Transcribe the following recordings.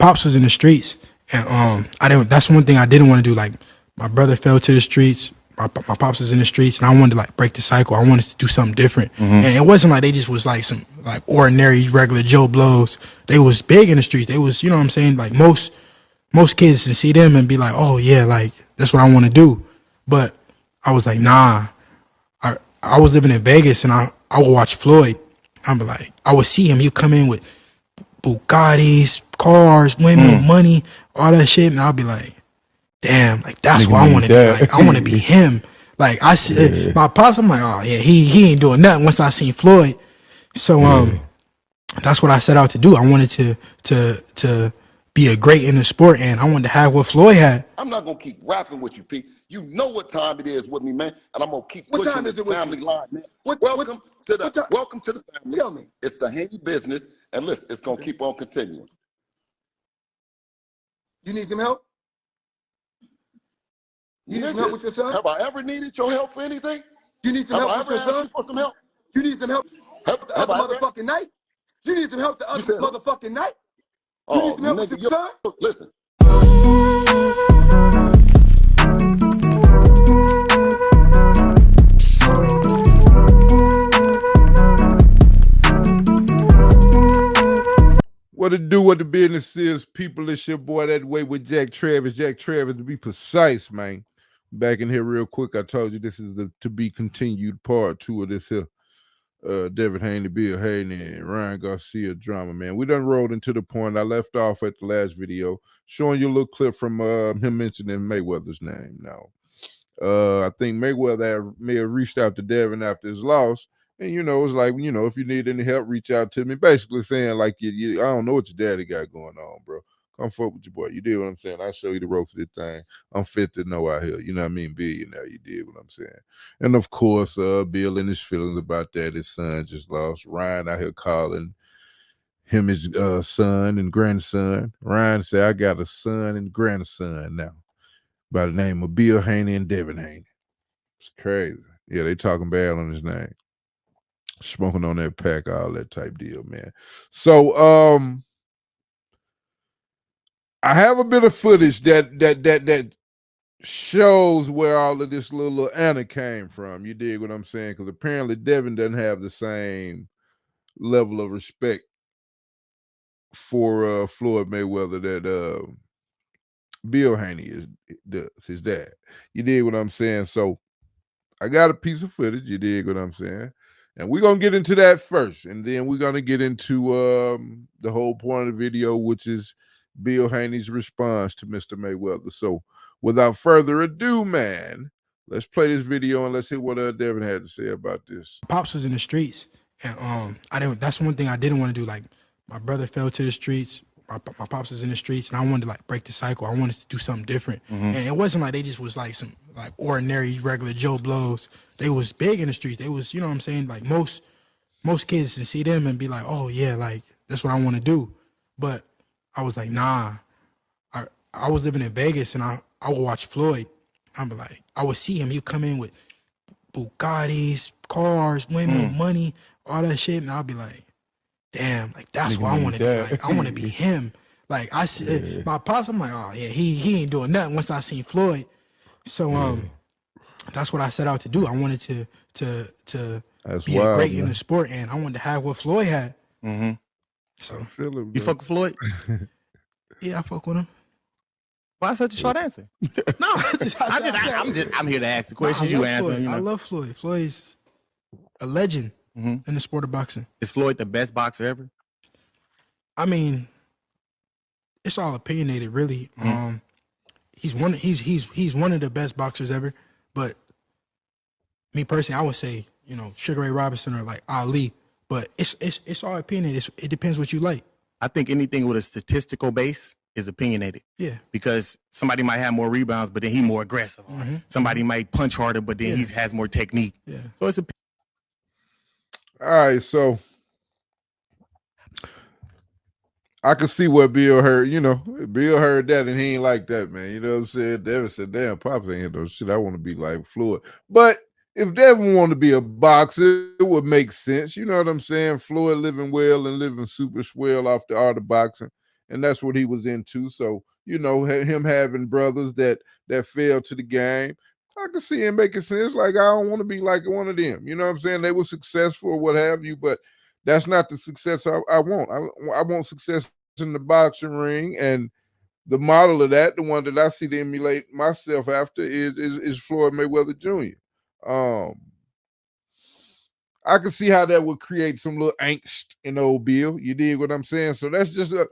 pops was in the streets, and I didn't. That's one thing I didn't want to do. Like my brother fell to the streets. My pops was in the streets, and I wanted to like break the cycle. I wanted to do something different, and it wasn't like they just was like some like ordinary regular Joe Blows. They was big in the streets. They was, you know what I'm saying, like most kids and see them and be like, oh yeah, like that's what I want to do. But I was like, nah. I was living in Vegas, and I would watch Floyd. I'm like, I would see him. He'd come in with Bugattis, cars, women, money, all that shit, and I'll be like, damn, like that's what I want to be. Like I want to be him. Like I see my pops, I'm like, oh yeah, he ain't doing nothing once I seen Floyd. So that's what I set out to do. I wanted to be a great in the sport, and I wanted to have what Floyd had. I'm not gonna keep rapping with you, Pete. You know what time it is with me, man, and I'm gonna keep pushing this family line, man. Welcome to the family. Tell me, it's the Haney business, and listen, it's gonna keep on continuing. You need some help? You need some help with your son? Have I ever needed your help for anything? You need some help with your son? For some help? You need some help the other motherfucking night? You need some help the other motherfucking night? You need some help with your son? Listen. What it do, what the business is, people, it's your boy That Way with Jack Travis. Jack Travis, to be precise, man. Back in here real quick, I told you this is the to be continued part 2 of this here. Devin Haney, Bill Haney, and Ryan Garcia drama, man. We done rolled into the point I left off at the last video, showing you a little clip from him mentioning Mayweather's name. Now, I think Mayweather may have reached out to Devin after his loss. And, you know, it's like, you know, if you need any help, reach out to me. Basically saying, like, I don't know what your daddy got going on, bro. Come fuck with your boy. You did what I'm saying? I'll show you the ropes of this thing. I'm fit to know out here. You know what I mean? Billionaire. You did what I'm saying. And, of course, Bill and his feelings about that. His son just lost. Ryan out here calling him his son and grandson. Ryan said, I got a son and grandson now by the name of Bill Haney and Devin Haney. It's crazy. Yeah, they talking bad on his name. Smoking on that pack, all that type deal, man. So I have a bit of footage that shows where all of this little Anna came from. You dig what I'm saying? Because apparently Devin doesn't have the same level of respect for Floyd Mayweather that Bill Haney does, his dad. You dig what I'm saying? So I got a piece of footage. You dig what I'm saying? And we're going to get into that first, and then we're going to get into the whole point of the video, which is Bill Haney's response to Mr. Mayweather. So without further ado, man, let's play this video and let's hear what Devin had to say about this. Pops was in the streets, and I didn't. That's one thing I didn't want to do. Like my brother fell to the streets. My pops was in the streets, and I wanted to like break the cycle. I wanted to do something different, and it wasn't like they just was like some like ordinary regular Joe Blows. They was big in the streets. They was, you know what I'm saying, like most kids and see them and be like, oh yeah, like that's what I want to do. But I was like, nah. I was living in Vegas, and I would watch Floyd. I'm like, I would see him. He'd come in with Bugattis, cars, women, money, all that shit, and I'll be like, damn, like that's what I want to be. Like I want to be him. Like I see my pops, I'm like, oh yeah, he ain't doing nothing once I seen Floyd. So that's what I set out to do. I wanted to be a great in the sport, and I wanted to have what Floyd had. So you fuck with Floyd? Yeah, I fuck with him. Why such a short answer? No, I'm here to ask the questions you answer. You know? I love Floyd. Floyd's a legend in the sport of boxing. Is Floyd the best boxer ever? I mean, it's all opinionated, really. He's one of the best boxers ever. But me personally, I would say, you know, Sugar Ray Robinson or like Ali. But it's all opinionated. It depends what you like. I think anything with a statistical base is opinionated. Yeah. Because somebody might have more rebounds, but then he's more aggressive. Somebody might punch harder, but then he has more technique. Yeah. So it's a. All right, so I could see what Bill heard. You know, Bill heard that and he ain't like that, man. You know what I'm saying? Devin said, damn, Pops ain't hit those shit. I want to be like Floyd. But if Devin wanted to be a boxer, it would make sense. You know what I'm saying? Floyd living well and living super swell off the art of boxing. and that's what he was into. So, you know, him having brothers that fell to the game, I can see him making sense. Like, I don't want to be like one of them. You know what I'm saying? They were successful or what have you, but that's not the success I want. I want success in the boxing ring, and the model of that, the one that I see to emulate myself after, is Floyd Mayweather Jr. I can see how that would create some little angst in old Bill. You dig what I'm saying? So that's just a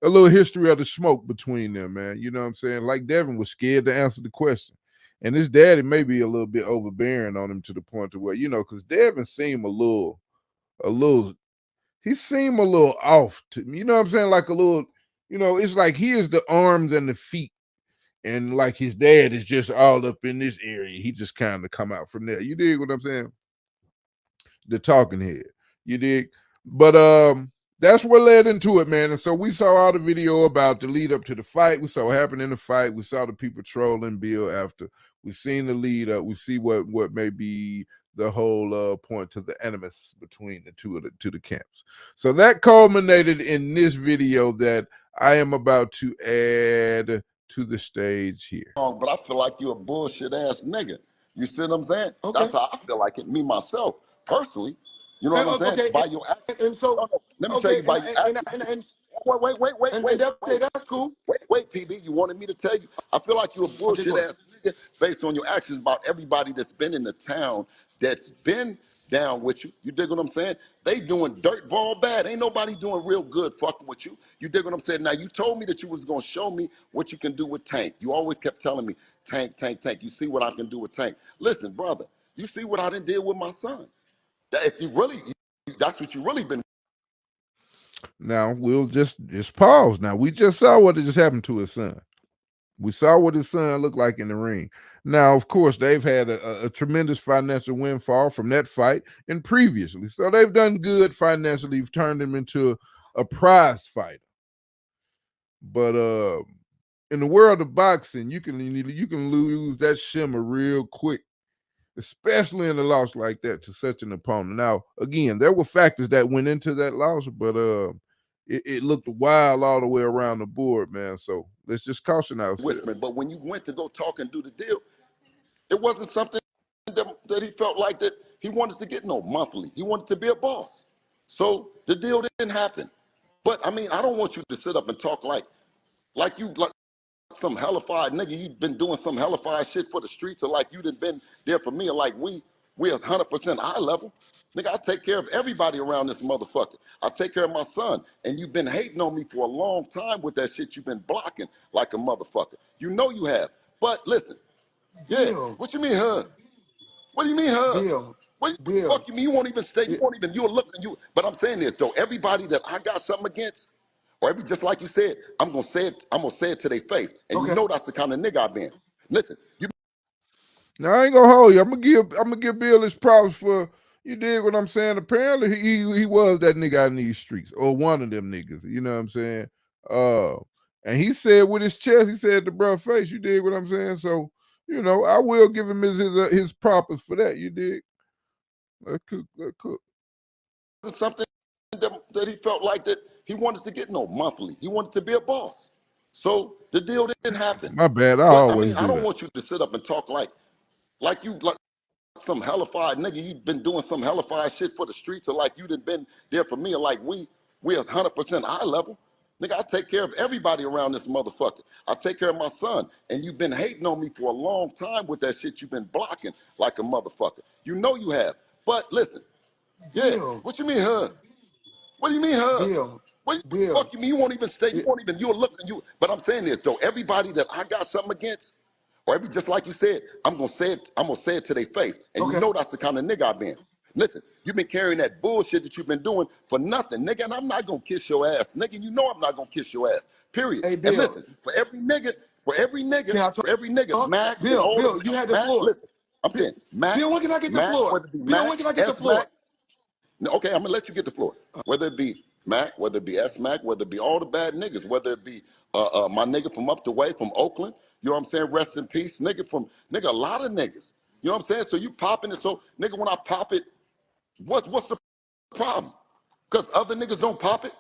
little history of the smoke between them, man. You know what I'm saying? Like Devin was scared to answer the question. And his daddy may be a little bit overbearing on him to the point to where, you know, because Devin seemed he seemed a little off to me. You know what I'm saying? Like a little, you know, it's like he is the arms and the feet. And like his dad is just all up in this area. He just kind of come out from there. You dig what I'm saying? The talking head. You dig? But that's what led into it, man. And so we saw all the video about the lead up to the fight. We saw what happened in the fight. We saw the people trolling Bill after. We seen the lead up. We see what may be the whole point to the animus between the two the camps. So that culminated in this video that I am about to add to the stage here. But I feel like you're a bullshit ass nigga. You see what I'm saying? Okay. That's how I feel like it, me myself, personally. You know what I'm saying? Okay, by your actions. And so, let me tell you by your actions. Wait. That's cool. Wait, PB. You wanted me to tell you? I feel like you're a bullshit ass nigga based on your actions about everybody that's been in the town that's been down with you. You dig what I'm saying? They doing dirt ball bad. Ain't nobody doing real good fucking with you. You dig what I'm saying? Now, you told me that you was going to show me what you can do with Tank. You always kept telling me, Tank. You see what I can do with Tank. Listen, brother, you see what I done did with my son. If you really, that's what you really been. Now, we'll just pause. Now, we just saw what just happened to his son. We saw what his son looked like in the ring. Now, of course, they've had a tremendous financial windfall from that fight and previously. So they've done good financially. You've turned him into a prize fighter. But in the world of boxing, you can lose that shimmer real quick, especially in a loss like that to such an opponent. Now, again, there were factors that went into that loss, but it looked wild all the way around the board, man. So let's just caution ourselves. But when you went to go talk and do the deal, it wasn't something that he felt like that he wanted to get no monthly. He wanted to be a boss. So the deal didn't happen. But I mean, I don't want you to sit up and talk like you some hellified nigga. You've been doing some hellified shit for the streets, or like you done been there for me, or like we 100% eye level. Nigga, I take care of everybody around this motherfucker. I take care of my son. And you've been hating on me for a long time with that shit. You've been blocking like a motherfucker. You know you have. But listen, Bill. what you mean, huh? What do you mean, huh? Bill. What the fuck you mean? You won't even stay. You'll look at you. But I'm saying this, though. Everybody that I got something against, or just like you said, I'm gonna say it to their face. And you know that's the kind of nigga I've been. Listen, now I ain't gonna hold you. I'm gonna give Bill his props for, you dig what I'm saying? Apparently he was that nigga out in these streets, or one of them niggas. You know what I'm saying? And he said with his chest, he said to bruh face, you dig what I'm saying? So, you know, I will give him his props for that. You dig? Let cook. Something that he felt like that he wanted to get no monthly. He wanted to be a boss. So the deal didn't happen. My bad. I don't want you to sit up and talk like you some hellified nigga. You've been doing some hellified shit for the streets, or like you done been there for me, or like we 100% eye level. Nigga, I take care of everybody around this motherfucker. I take care of my son. And you've been hating on me for a long time with that shit. You've been blocking like a motherfucker. You know you have. But listen, what you mean, huh? What do you mean, huh? Bill. What the fuck you mean? You won't even stay. You'll look at you. But I'm saying this, though. Everybody that I got something against, or just like you said, I'm gonna say it to their face. And you know that's the kind of nigga I've been. Listen, you've been carrying that bullshit that you've been doing for nothing, nigga, and I'm not gonna kiss your ass. Nigga, you know I'm not gonna kiss your ass. Period. Hey, and listen, for every nigga, Mac, Bill, you had the floor. Listen, I'm saying, Mac, Bill, when can I get the floor? Whether it be Bill, when can I get the floor? Okay, I'm gonna let you get the floor. Whether it be Mac, whether it be S-Mac, whether it be all the bad niggas, whether it be my nigga from up the way, from Oakland, you know what I'm saying? Rest in peace, nigga, a lot of niggas. You know what I'm saying? So you popping it. So, nigga, when I pop it, what's the problem? Because other niggas don't pop it?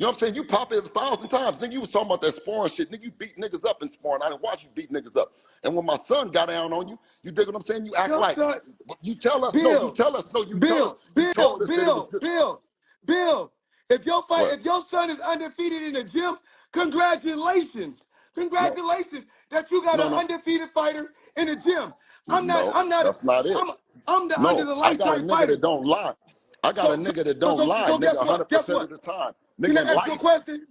You know what I'm saying? You pop it 1,000 times. Nigga, you was talking about that sparring shit. Nigga, you beat niggas up in sparring. I didn't watch you beat niggas up. And when my son got down on you, you dig what I'm saying? You act like, you tell us, no, you tell us, no, you tell us, you told us that it was good. Bill, if your son is undefeated in the gym, congratulations. Congratulations that you got an undefeated fighter in the gym. I'm not, That's not it. I'm the under the I light got a type nigga fighter. that don't lie. I got a nigga that don't lie, So nigga, guess what? 100% of the time. Can I Nigga, ask you a question?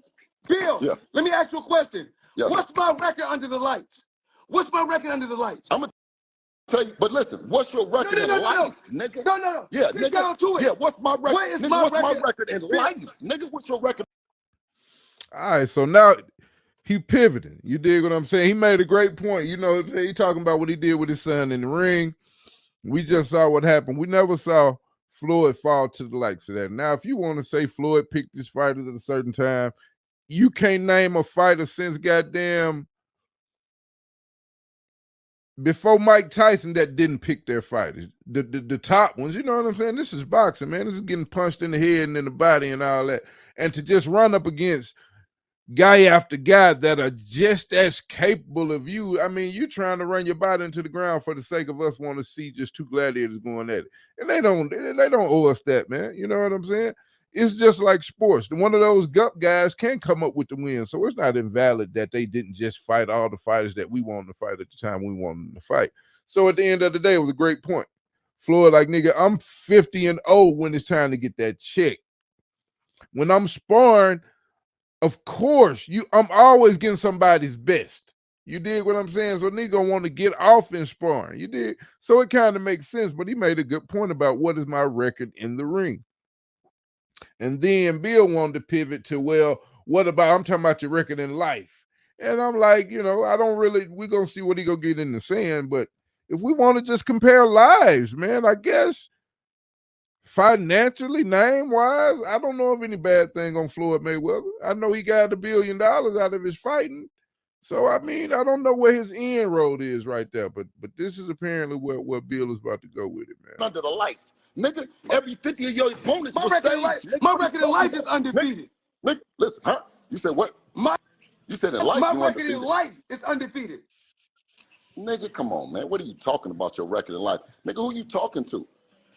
Bill, let me ask you a question. Yes. What's my record under the lights? What's my record under the lights? I'm going to tell you, but listen, what's your record in life, nigga? No. Yeah, Get nigga. down to it. Yeah, what's my record? What is nigga, my what's record? my record in life? Nigga, what's your record? All right, so now he pivoting. You dig what I'm saying? He made a great point. You know, he talking about what he did with his son in the ring. We just saw what happened. We never saw Floyd fall to the likes of that. Now, if you want to say Floyd picked his fighters at a certain time, you can't name a fighter since goddamn before Mike Tyson that didn't pick their fighters. The top ones, you know what I'm saying? This is boxing, man. This is getting punched in the head and in the body and all that. And to just run up against guy after guy that are just as capable of you. I mean, you're trying to run your body into the ground for the sake of us want to see just two gladiators going at it. And they don't owe us that, man. You know what I'm saying? It's just like sports. One of those gut guys can come up with the win. So it's not invalid that they didn't just fight all the fighters that we wanted to fight at the time we wanted them to fight. So at the end of the day, it was a great point. Floyd, like, nigga, I'm 50-0 when it's time to get that check. When I'm sparring, of course, I'm always getting somebody's best. You dig what I'm saying? So nigga want to get off in sparring. You dig? So it kind of makes sense, but he made a good point about what is my record in the ring. And then Bill wanted to pivot to, well, what about, I'm talking about your record in life. And I'm like, you know, we're going to see what he going to get in the sand. But if we want to just compare lives, man, I guess financially, name-wise, I don't know of any bad thing on Floyd Mayweather. I know he got $1 billion out of his fighting. So, I mean, I don't know where his end road is right there. But this is apparently where Bill is about to go with it, man. Under the lights. Nigga, every 50 of your opponents my record in life is undefeated. Nigga, listen, huh? You said what? You said in life my you record undefeated. in life is undefeated. Nigga, come on, man. What are you talking about your record in life? Nigga, who you talking to?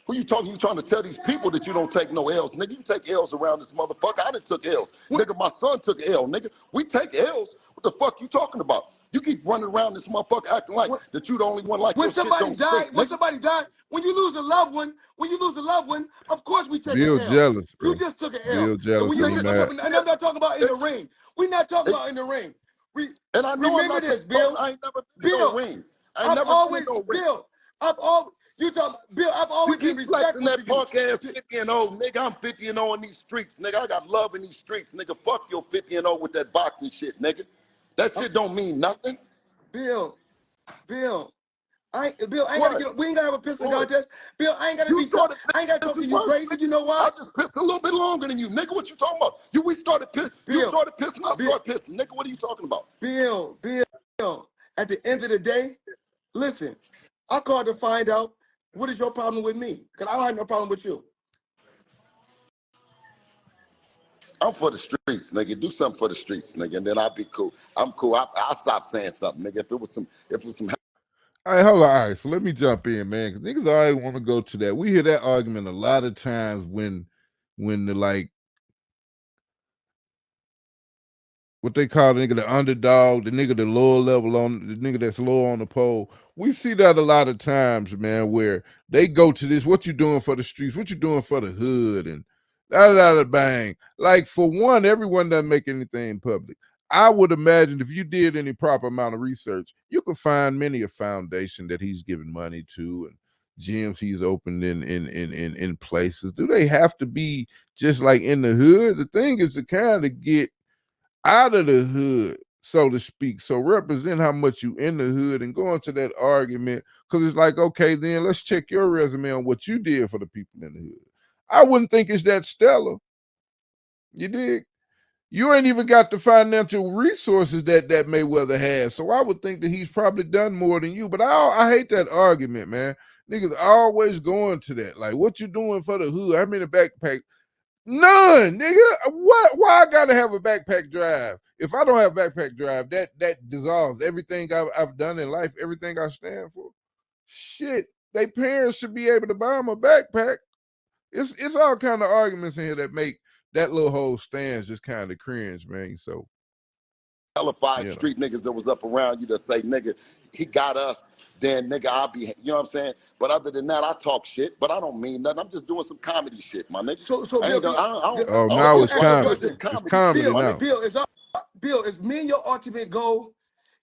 Who you talking? You trying to tell these people that you don't take no L's. Nigga, you take L's around this motherfucker. I done took L's. Nigga, my son took L. Nigga, we take L's. What the fuck you talking about? You keep running around this motherfucker acting like that you the only one like when your somebody shit don't died, stink, when somebody died, when you lose a loved one, of course we take Bill an L. jealous, bro. You just took an L. Bill jealous. And I'm not talking about in the ring. We're not talking about in the ring. And I know remember this, Bill. I ain't never been in no ring. I've always been in no ring. Bill, I've always been respectful that to you. punk ass 50-0, nigga. I'm 50-0 in these streets, nigga. I got love in these streets, nigga. Fuck your 50-0 with that boxing shit, nigga. That shit don't mean nothing. Bill, I ain't gotta we ain't gotta have a pistol contest. Bill, I ain't gotta talk to you crazy. You know why? I just pissed a little bit longer than you, nigga. What you talking about? You started pissing, I started pissing, nigga. What are you talking about? Bill, at the end of the day, listen, I called to find out what is your problem with me? Because I don't have no problem with you. I'm for the streets, nigga. Do something for the streets, nigga, and then I'll be cool. I'm cool. I'll stop saying something, nigga. If it was some. All right, hold on. All right, so let me jump in, man, because niggas always want to go to that. We hear that argument a lot of times when the, like, what they call the nigga the underdog, the nigga the lower level on the nigga that's low on the pole. We see that a lot of times, man, where they go to this, what you doing for the streets, what you doing for the hood, and da bang. Like, for one, everyone doesn't make anything public. I would imagine if you did any proper amount of research, you could find many a foundation that he's giving money to and gyms he's opened in places. Do they have to be just like in the hood? The thing is to kind of get out of the hood, so to speak. So represent how much you in the hood and go into that argument, because it's like, okay, then let's check your resume on what you did for the people in the hood. I wouldn't think it's that stellar. You dig? You ain't even got the financial resources that Mayweather has. So I would think that he's probably done more than you. But I hate that argument, man. Niggas always going to that. Like, what you doing for the hood? I'm in a backpack. None, nigga. What? Why I gotta have a backpack drive? If I don't have backpack drive, that dissolves everything I've done in life, everything I stand for. Shit, they parents should be able to buy them a backpack. It's all kind of arguments in here that make that little whole stance just kind of cringe, man. So, hella five street niggas that was up around you that say, nigga, he got us, then nigga, I'll be, you know what I'm saying? But other than that, I talk shit, but I don't mean nothing. I'm just doing some comedy shit, my nigga. So Bill, oh, now it's comedy. It's comedy now. Bill, is me and your ultimate goal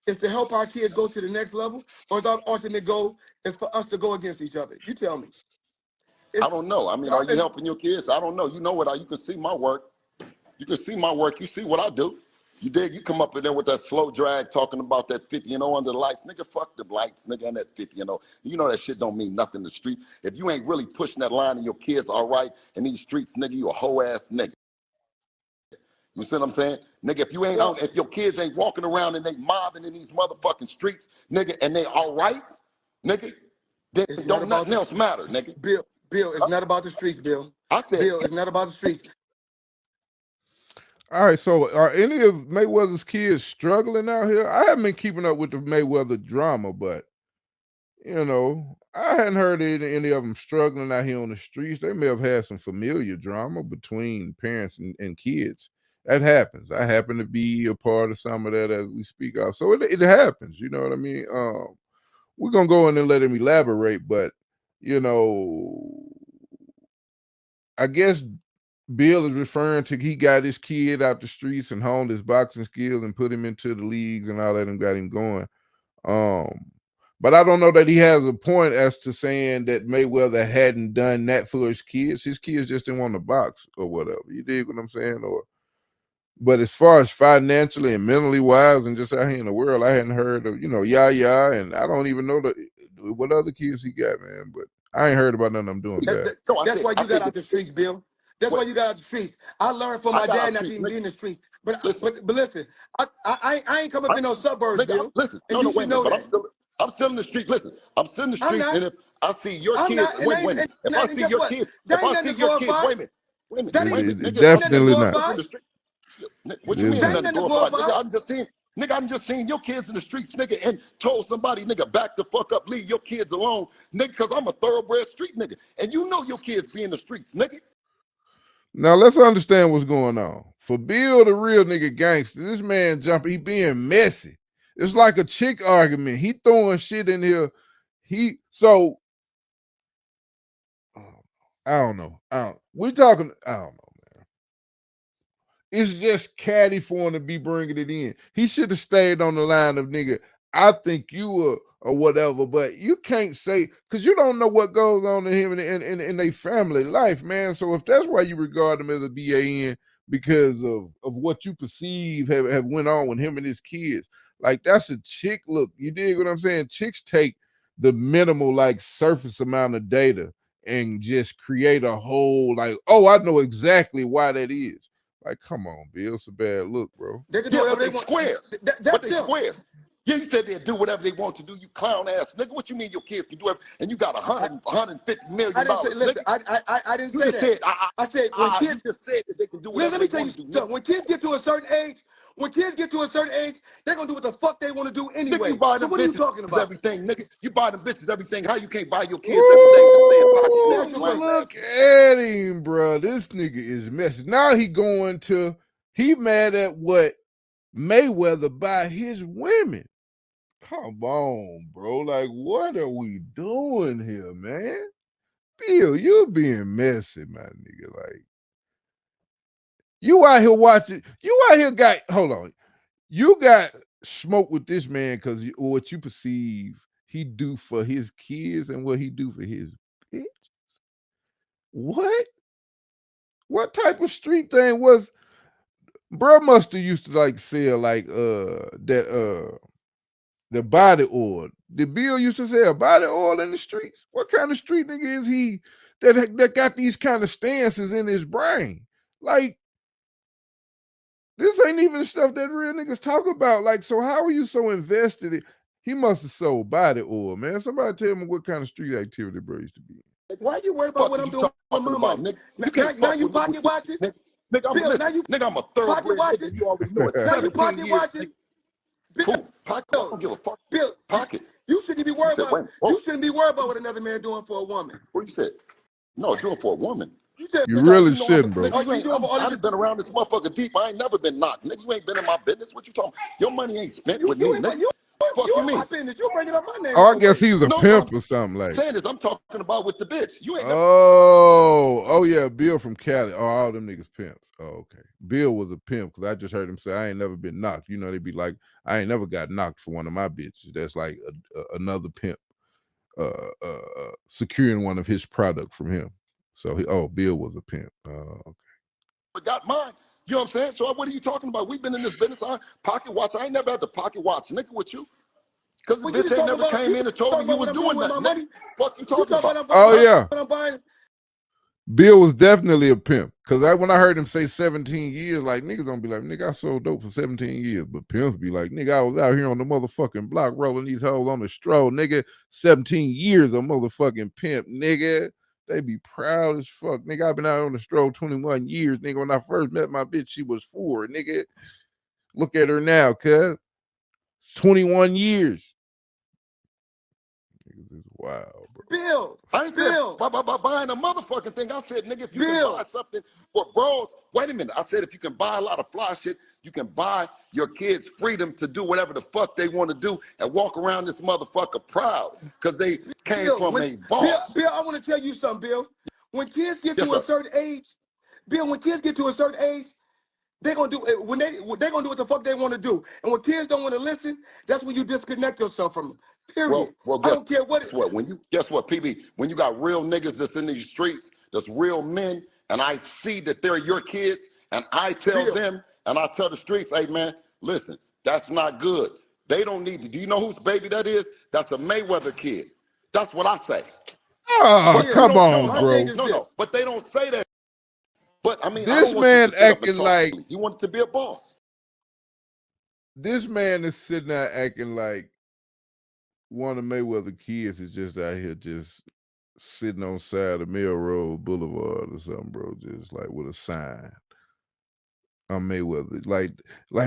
is to help our kids go to the next level, or is our ultimate goal is for us to go against each other? You tell me. I don't know. I mean, are you helping your kids? I don't know. You know what? You can see my work. You can see my work. You see what I do. You dig? You come up in there with that slow drag talking about that 50 and 0 under the lights. Nigga, fuck the lights, nigga, and that 50 and 0. You know that shit don't mean nothing in the street. If you ain't really pushing that line and your kids are right in these streets, nigga, you a hoe ass nigga. You see what I'm saying? Nigga, if you ain't out, if your kids ain't walking around and they mobbing in these motherfucking streets, nigga, and they all right, nigga, then don't nothing else matter, nigga. Bill, it's not about the streets, Bill. I said, Bill, it's not about the streets. All right, so are any of Mayweather's kids struggling out here? I haven't been keeping up with the Mayweather drama, but, you know, I hadn't heard any of them struggling out here on the streets. They may have had some familiar drama between parents and kids. That happens. I happen to be a part of some of that as we speak of. So it happens, you know what I mean? We're going to go in and let him elaborate, but, you know, I guess Bill is referring to he got his kid out the streets and honed his boxing skills and put him into the leagues and all that and got him going. But I don't know that he has a point as to saying that Mayweather hadn't done that for his kids. His kids just didn't want to box or whatever. You dig what I'm saying? But as far as financially and mentally wise and just out here in the world, I hadn't heard of, you know, Yaya, and I don't even know what other kids he got, man. But I ain't heard about none of them doing bad. That's why you got out the streets, Bill. That's why you got out the streets. I learned from my dad not to even be in the streets. But listen, I ain't come up in no suburbs, Bill. Listen, no, wait a minute, but I'm still in the street. Listen, I'm still in the street, and if I see your kids, wait a minute. If I see your kids, wait a minute, nigga, definitely not. What you mean nothing glorified? Nigga, I'm just seeing your kids in the streets, nigga, and told somebody, nigga, back the fuck up, leave your kids alone, nigga, because I'm a thoroughbred street nigga. And you know your kids be in the streets, nigga. Now let's understand what's going on. For Bill, the real nigga gangster, this man jumping, he being messy. It's like a chick argument. He throwing shit in here. I don't know. I don't know. It's just catty for him to be bringing it in. He should have stayed on the line of, nigga, I think you were or whatever, but you can't say, because you don't know what goes on in him in their family life, man. So if that's why you regard him as a BAN because of what you perceive have went on with him and his kids, like that's a chick look. You dig what I'm saying? Chicks take the minimal, like surface amount of data and just create a whole, like, oh, I know exactly why that is. Like, come on, Bill. It's a bad look, bro. They can do whatever they want. Squares. But they squares. Yeah, you said they'll do whatever they want to do, you clown ass nigga. What you mean your kids can do everything? And you got $150 million. I didn't say, listen, I didn't say that. I said when kids just said that they can do whatever let me they tell want you to do. when kids get to a certain age, they're gonna do what the fuck they want to do anyway. Nigga, you buy them what are you talking about? Everything, nigga. You buy them bitches everything. How you can't buy your kids everything? Look at him, bro. This nigga is messy. Now he mad at what Mayweather buy his women. Come on, bro. Like, what are we doing here, man? Bill, you're being messy, my nigga. Like, you out here watching, hold on. You got smoke with this man because what you perceive he do for his kids and what he do for his bitch. What? What type of street thing was, bro must have used to like sell like the body oil. The Bill used to sell body oil in the streets. What kind of street nigga is he that got these kind of stances in his brain? Like, this ain't even stuff that real niggas talk about. Like, so how are you so invested in? He must have sold body oil, man. Somebody tell me what kind of street activity bro used to be in. Why are you worried about Fuck what is I'm you doing with talking my about, money? nigga? You can't Now fuck you with me pocket with this watching? shit, nigga. Nigga, Bill, now listen, you nigga, I'm a pocket thoroughbred nigga. watching? You already know it. Now you 17 pocket years, nigga. watching? Bill, Cool. Pocket. I don't give a fuck. Bill, Pocket. you shouldn't be You worried said, about wait, whoa. you shouldn't be worried about what another man doing for a woman. What you said? No, do it for a woman. You said, You Nigga, really you know I'm a shouldn't, bro. nigga. You you ain't. doing for all I this? done been around this motherfucker deep. I ain't never been knocked. Niggas, you ain't been in my business. What you talking? Your money ain't spent with me, You nigga. ain't Fuck you in my mean? business. You bringing up my name Oh, I all guess way. he was a No, what pimp I'm or something like. saying is I'm talking about with the bitch. You ain't never. Oh yeah, Bill from Cali. Oh, all them niggas pimps. Oh, okay. Bill was a pimp because I just heard him say I ain't never been knocked. You know, they be like, I ain't never got knocked for one of my bitches. That's like another pimp securing one of his product from him. So Bill was a pimp. Okay. Got mine. You know what I'm saying? So what are you talking about? We've been in this business. I pocket watch. I ain't never had to pocket watch, nigga, with you. Because the Well, you bitch just ain't talking never about came in and told me you what was I'm doing doing with my nothing, nigga. money. Fuck you You talking talking about? Oh yeah. what I'm buying? Bill was definitely a pimp. Cause when I heard him say 17 years, like niggas don't be like, nigga, I sold dope for 17 years. But pimps be like, nigga, I was out here on the motherfucking block rolling these hoes on the stroll, nigga. 17 years of motherfucking pimp, nigga. They be proud as fuck. Nigga, I've been out on the stroll 21 years. Nigga, when I first met my bitch, she was 4. Nigga, look at her now, cuz. 21 years. Niggas is wild, bro. Bill, I ain't said buying a motherfucking thing. I said, nigga, if you can buy something for bros, wait a minute. I said, if you can buy a lot of fly shit, you can buy your kids freedom to do whatever the fuck they want to do and walk around this motherfucker proud because they came from a boss. Bill, I want to tell you something, Bill. When kids get Yes, to a sir. certain age, Bill, when kids get to a certain age, they're gonna do it when they're gonna do what the fuck they want to do. And when kids don't want to listen, that's when you disconnect yourself from them. Period. Well, I guess don't care what it. what? Guess what, PB? When you got real niggas that's in these streets, that's real men, and I see that they're your kids, and I tell Bill, them, and I tell the streets, hey man, listen, that's not good. They don't need to. Do you know whose baby that is? That's a Mayweather kid. That's what I say. Oh, But you Bill, come don't. No, on, my no, thing bro. is no, no. this. But they don't say that. But I mean, I This don't want you man to sit up and acting talk. like He wanted to be a boss. this man is sitting there acting like one of Mayweather kids is just out here just sitting on side of Melrose Boulevard or something, bro, just like with a sign. I'm Mayweather. Like,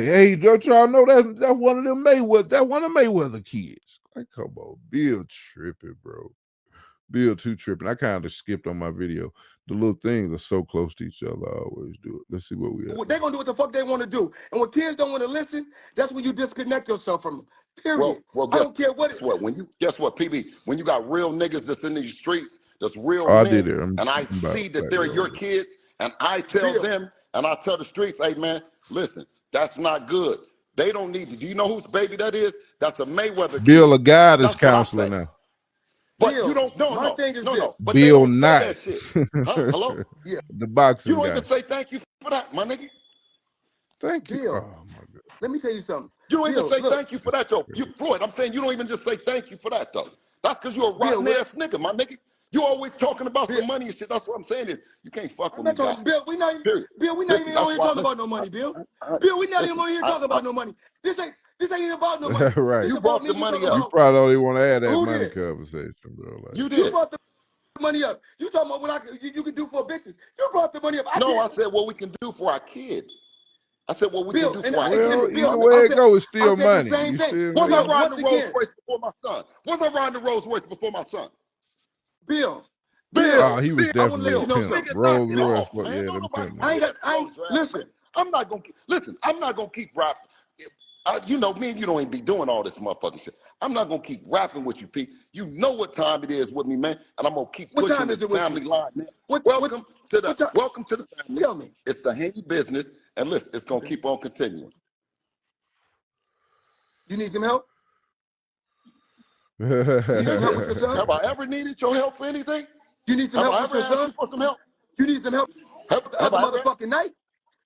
hey, don't y'all know that's one of them Mayweather, that's one of Mayweather kids. Like, come on, Bill tripping, bro. Bill too tripping. I kind of skipped on my video. The little things are so close to each other. I always do it. Let's see what we have. They're gonna do what the fuck they want to do. And when kids don't want to listen, that's when you disconnect yourself from them. Period. Well, I guess don't care what it. what? Guess what, PB? When you got real niggas that's in these streets, that's real Oh, I did men, it. I'm and I about see that back they're there your on it. kids, and I tell Bill, them, and I tell the streets, hey man, listen, that's not good. They don't need to. Do you know whose baby that is? That's a Mayweather kid. Bill, a guidance That's what I counselor say. now. But you Bill, don't. No, my no, thing is no, no. this. But they Bill don't say Knight. that shit. Huh? Hello? Yeah, The You boxing don't guy. even say thank you for that, my nigga. Thank you. Bill, Oh my God. let me tell you something. You don't even Bill, say look, thank you for that, though. You, Floyd, I'm saying you don't even just say thank you for that, though. That's because you're a Bill, rotten ass nigga, my nigga. You always talking about Bill, some money and shit. That's what I'm saying is you can't fuck I'm with me, not dog. talking. Bill, Period. we not Listen, even on that's here why. talking Listen, about no money, Bill. I, Bill, we not even listen. on here talking about no money. This ain't even about no money. Right. This You about brought me. the You money talking up. You about probably don't even want to add that who money did? conversation, bro. You Like, You did. brought the money up. You talking about what you can do for bitches. You brought the money up. I No, I didn't. said what we can do for our kids. I said what we can Bill, do and for our well, kids, my either Bill, nigga. way it goes, it's I'm still saying the money. same You thing. still Was gonna I Bill, get riding once the Rolls again, Royce before my son? Was I riding the Rolls Royce before my son? Bill, Oh, Bill, he was I want to let definitely a you know Bill, pimp. something. nigga, knock Rolls it Royce, off, fuck man. yeah, Don't them nobody pimp want to I money. ain't hear got. that close your ass, man. Listen. I'm not gonna listen. I'm not gonna keep rapping. You know, me and you don't even be doing all this motherfucking shit. I'm not gonna keep rapping with you, Pete. You know what time it is with me, man, and I'm gonna keep What pushing time is this it with family you? line, man. What what what time? Welcome to the family. Tell me. It's the Haney business, and listen, it's gonna Okay. keep on continuing. You need some help? Hey, You need some help with your son? Have I ever needed your help for anything? You need some Have help I with ever your asked you son? for some help? You need some help the Have other I ever? motherfucking night?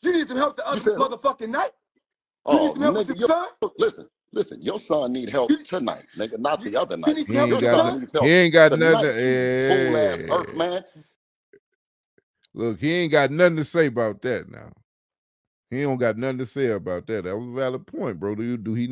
You need some help the You other said who? motherfucking night? You need Oh, some help with your nigga, son? listen. Your son need You, help tonight, nigga, not you, the other you night. need some he help ain't Your with your got son son? needs he help ain't got nothing tonight. to, You fool ass earth man. look, he ain't got nothing to say about that now. He don't got nothing to say about that. That was a valid point, bro. Do he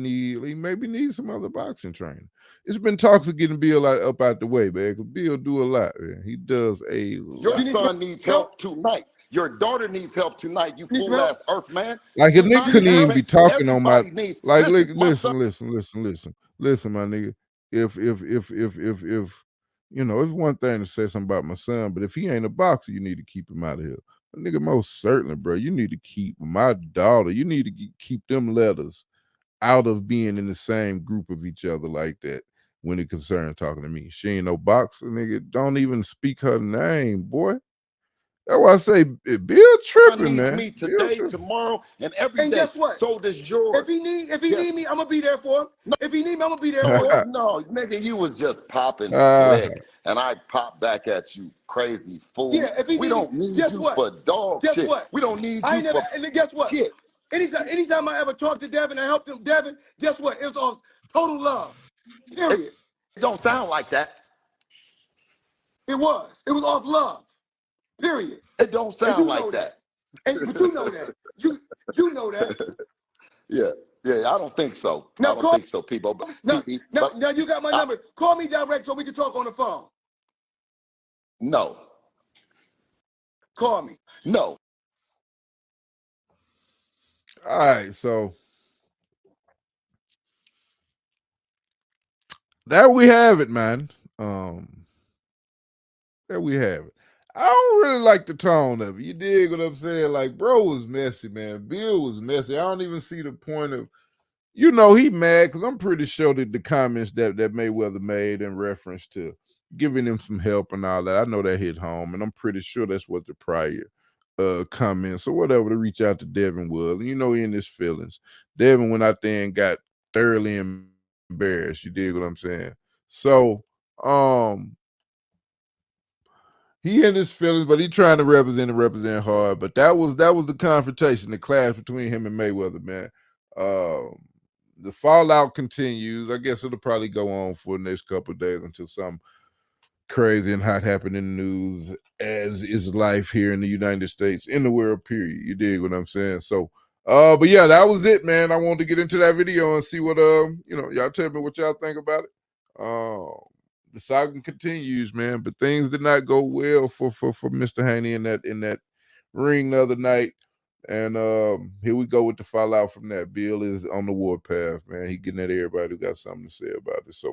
maybe need some other boxing training? It's been talks of getting Bill up out the way, man. Because Bill do a lot, man. He does a Your lot. son needs help tonight. Your daughter needs help tonight, you fool ass earth man. Like a nigga Tonight, couldn't even man, be talking on my everybody needs. like My son. listen, my nigga. If you know, it's one thing to say something about my son, but if he ain't a boxer, you need to keep him out of here. But nigga, most certainly, bro, you need to keep my daughter. You need to keep them letters out of being in the same group of each other like that when it concerns talking to me. She ain't no boxer, nigga. Don't even speak her name, boy. That's why I say Bill tripping, Needs man. me today, tomorrow, and every And day. guess what? So does yours. If he need me, I'm gonna be there for him. If he need me, I'm gonna be there No, for him. no, nigga, you was just popping slick, and I pop back at you, crazy fool. Yeah, if he We need me, don't need guess you what? for dog Guess shit. what? We don't need I you ain't never, for and then guess what? shit. Anytime I ever talked to Devin, I helped him, Devin, guess what? It was all total love. Period. It don't sound like that. It was. It was off love. Period. It don't And sound you know like that. that. But you know that. You know that. Yeah, I don't think so. Now I don't call think so, people. But, now, now, but now you got my number. Call me direct so we can talk on the phone. no, Call me. no. All right, so there we have it, man. There we have it. I don't really like the tone of it. You dig what I'm saying? Like, bro was messy, man. Bill was messy. I don't even see the point of, you know, he mad because I'm pretty sure that the comments that Mayweather made in reference to giving him some help and all that, I know that hit home, and I'm pretty sure that's what the prior comments or whatever to reach out to Devin was. And you know, he in his feelings. Devin went out there and got thoroughly embarrassed. You dig what I'm saying? So, he in his feelings, but he trying to represent hard. But that was the confrontation, the clash between him and Mayweather, man. The fallout continues. I guess it'll probably go on for the next couple of days until something crazy and hot happen in the news, as is life here in the United States, in the world, period. You dig what I'm saying? So, but yeah, that was it, man. I wanted to get into that video and see what, you know, y'all tell me what y'all think about it. The saga continues, man, but things did not go well for Mr. Haney in that ring the other night. And here we go with the fallout from that. Bill is on the warpath, man. He getting at everybody who got something to say about it. So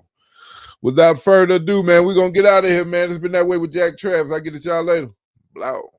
without further ado, man, we're gonna get out of here, man. It's been that way with Jack Travis. I'll get at y'all later. Blow.